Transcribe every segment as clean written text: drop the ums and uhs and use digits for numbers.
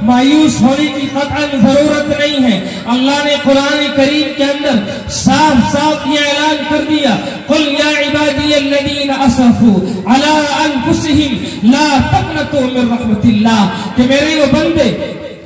مایوس ہونے کی قطعاً ضرورت نہیں ہے۔ اللہ نے قرآن کریم کے اندر صاف صاف یہ اعلان کر دیا، قل یا عبادی الذین اسرفوا علی انفسہم لا تقنطوا من رحمت اللہ، کہ میرے وہ بندے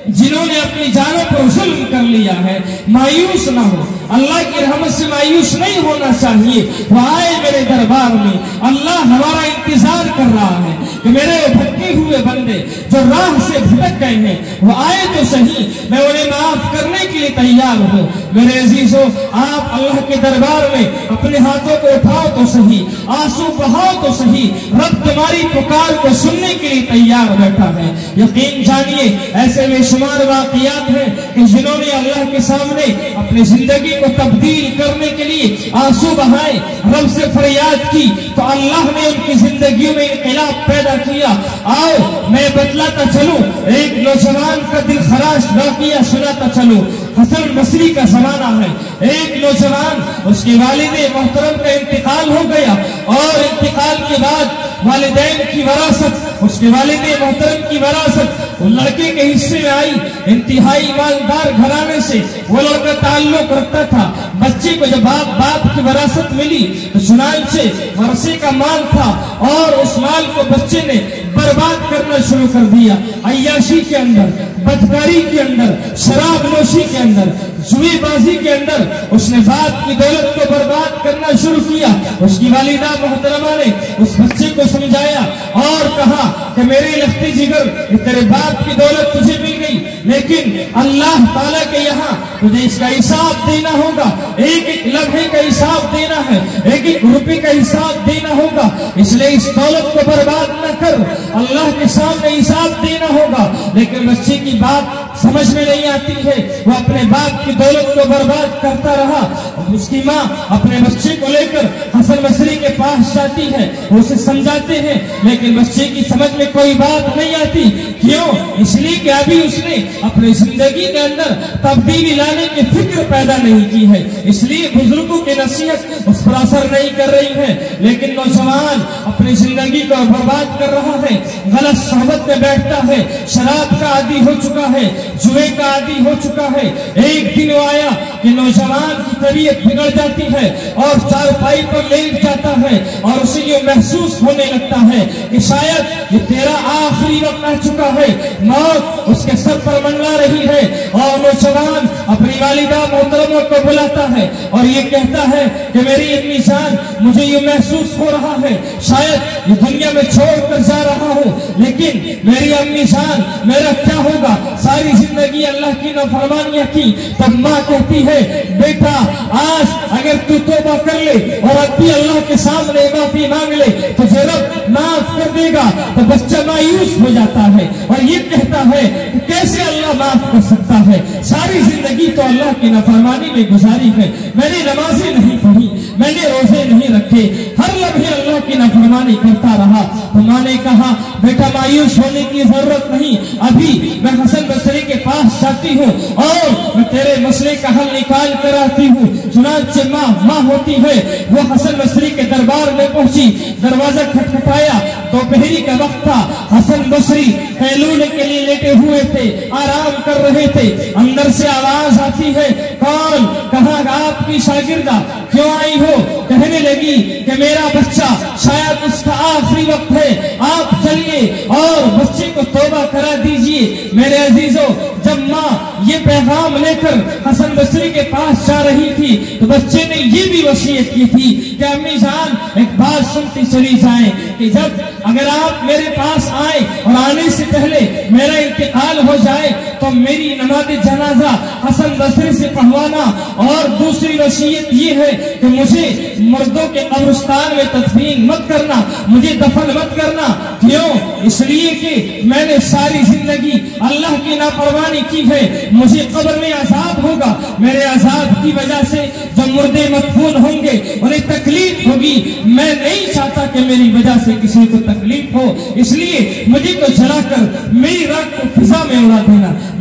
جنہوں نے اپنی جانوں پر ظلم کر لیا ہے مایوس نہ ہو، اللہ کی رحمت سے مایوس نہیں ہونا چاہیے۔ وہ آئے میرے دربار میں، اللہ ہمارا انتظار کر رہا ہے کہ میرے بھٹکے ہوئے بندے جو راہ سے بھٹک گئے ہیں وہ آئے تو صحیح، میں انہیں معاف کرنے کے لیے تیار ہوں۔ میرے عزیزو، آپ اللہ کے دربار میں اپنے ہاتھوں کو اٹھاؤ تو صحیح، آنسو بہاؤ تو صحیح، رب تمہاری پکار کو سننے کے لیے تیار بیٹھا ہے۔ یقین جانیے ایسے بے شمار واقعات ہیں کہ جنہوں نے اللہ کے سامنے اپنی زندگی کو تبدیل کرنے کے لیے آنسو بہائے، رب سے فریاد کی تو اللہ نے ان کی زندگیوں میں انقلاب پیدا کیا۔ آؤ میں بتلاتا چلوں، ایک نوجوان کا دل خراش واقعہ سناتا چلوں۔ حسن بصری کا زمانہ ہے، ایک نوجوان، اس کے والد محترم کا انتقال ہو گیا، اور انتقال کے بعد والدین کی وراثت، اس کے والد محترم کی وراثت وہ لڑکے کے حصے میں آئی۔ انتہائی مالدار گھرانے سے وہ لڑکا تعلق رکھتا تھا۔ بچے کو جب باپ کی وراثت ملی تو چنانچہ ورثے کا مال تھا، اور اس مال کو بچے نے برباد کرنا شروع کر دیا۔ عیاشی کے اندر، بدکاری کے اندر، شراب نوشی کے اندر، جوئے بازی کے اندر اس نے باپ کی دولت کو برباد کرنا شروع کیا۔ اس کی والدہ محترمہ نے اس بچے کو سمجھایا اور کہا کہ میرے لختی جگر تیرے باپ کی دولت تجھے مل گئی، لیکن اللہ تعالیٰ کے یہاں تجھے اس کا حساب دینا ہوگا، ایک ایک لمحے کا حساب دینا ہے، ایک ایک روپے کا حساب دینا ہوگا، اس لیے اس دولت کو برباد نہ کر، اللہ کے سامنے حساب دینا ہوگا۔ لیکن بچے کی بات سمجھ میں نہیں آتی ہے، وہ اپنے باپ کی دولت کو برباد کرتا رہا۔ اس کی ماں اپنے بچے کو لے کر حسن بصری کے پاس جاتی ہے، اسے سمجھاتے ہیں، لیکن بچے کی سمجھ میں کوئی بات نہیں آتی۔ کیوں؟ اس لیے کہ ابھی اس نے اپنی زندگی کے اندر تبدیلی لانے کی فکر پیدا نہیں کی ہے، اس لیے بزرگوں کی نصیحت اس پر اثر نہیں کر رہی ہے۔ لیکن نوجوان اپنی زندگی کو برباد کر رہا ہے، غلط صحبت میں بیٹھتا ہے، شراب کا عادی ہو چکا ہے، جوئے کا عادی ہو چکا ہے۔ ایک دن وہ آیا کہ نوجوان کی طبیعت بگڑ جاتی ہے اور چارپائی پر لیٹ جاتا ہے، اور اسے یہ محسوس ہونے لگتا ہے کہ شاید یہ تیرا آخری وقت آ چکا ہے، موت اس کے سر پر منڈلا رہی ہے۔ اور نوجوان اپنی والدہ محترمہ کو بلاتا ہے اور یہ کہتا ہے کہ میری امی جان، مجھے یہ محسوس ہو رہا ہے شاید یہ دنیا میں چھوڑ کر جا رہا ہوں، لیکن میری امی جان میرا کیا ہوگا؟ ساری زندگی اللہ کی نافرمانیاں کی۔ تب ماں کہتی ہے بیٹا آج اگر تو توبہ کر لے اور اب بھی اللہ کے سامنے معافی مانگ لے تو رب معاف کر دے گا۔ تو بچہ مایوس ہو جاتا ہے اور یہ کہتا ہے کہ کیسے اللہ معاف کر سکتا ہے؟ ساری زندگی تو اللہ کی نافرمانی میں گزاری ہے، میں نے نمازیں نہیں پڑھی، میں نے روزے نہیں رکھے، ہر لمحے اللہ کی نافرمانی کرتا رہا۔ تو ماں نے کہا بیٹا مایوس ہونے کی ضرورت نہیں، ابھی میں حسن بصری کے پاس جاتی ہوں اور میں تیرے مسئلے کا حل نکال کر آتی ہوں۔ چنانچہ ماں ہوتی ہے وہ حسن بصری کے دربار میں پہنچی، دروازہ کھٹکھٹایا، دوپہری کا وقت تھا، حسن بصری قیلولے کے لیے لیٹے ہوئے تھے، آرام کر رہے تھے۔ اندر سے آواز آتی ہے کون؟ کہاں آپ کی شاگردہ، کیوں آئی ہو؟ کہنے لگی کہ میرا بچہ شاید اس کا آخری وقت ہے، آپ چلیے اور بچے کو توبہ کرا دیجئے۔ میرے عزیزو، جب ماں یہ پیغام لے کر حسن بصری کے پاس جا رہی تھی تو بچے نے یہ بھی وصیت کی تھی کہ امی جان ایک بات سنتی چلی جائیں کہ جب اگر آپ میرے پاس آئیں اور آنے سے پہلے میرا انتقال ہو جائے تو میری نماز جنازہ حسن بصری سے پڑھوانا، اور دوسری وصیت یہ ہے کہ مجھے مردوں کے قبرستان میں تدفین مت کرنا، مجھے دفن مت کرنا۔ کیوں؟ اس لیے کہ میں نے ساری زندگی اللہ کی نافرمانی کی ہے، مجھے قبر میں عذاب ہوگا، میرے عذاب کی وجہ سے جو مردے مدفون ہوں گے انہیں تکلیف ہوگی، میں نہیں چاہتا کہ میری وجہ سے کسی کو تکلیف ہو، اس لیے مجھے تو جلا کر میری راہ کو فضا میں اڑا دینا۔